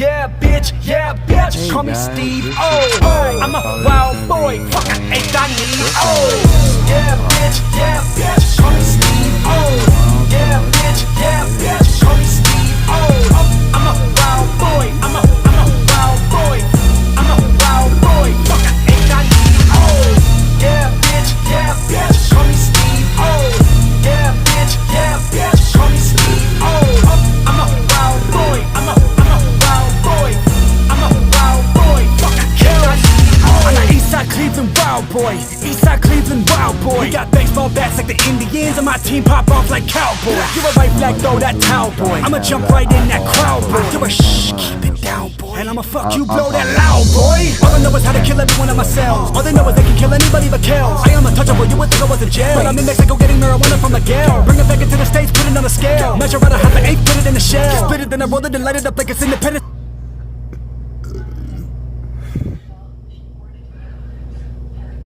yeah, bitch, call me Steve O. I'm a wild boy, fuck, I ain't got need, oh. Yeah, bitch, call me Steve O. Yeah, bitch, call me Steve O. I'm a wild boy, I'm a wild boy. I'm a wild boy, fuck, I ain't got need, oh. Yeah, bitch, call me Steve O. Yeah, bitch, call me Steve O. I'm a wild boy, I'm a wild boy. I'm a wild boy, fuck, I ain't got need, oh. I'm an Eastside Cleveland wild boy, Eastside Cleveland wild boy. We got baseball bats like the Indians, and my team pop off like cowboys. You're a right flag, throw that towel, boy. I'ma jump right in that crowd, boy. You're a shh, keep it down, boy. And I'ma fuck you, blow that loud, boy. All I know is how to kill every one of my cells. All they know is they can kill anybody but kills. I am untouchable, you would think I was in jail, but I'm in Mexico getting marijuana from Miguel. Bring it back into the States, put it on a scale. Measure out a half an eighth, put it in a shell. Split it, then I roll it and light it up like it's independent.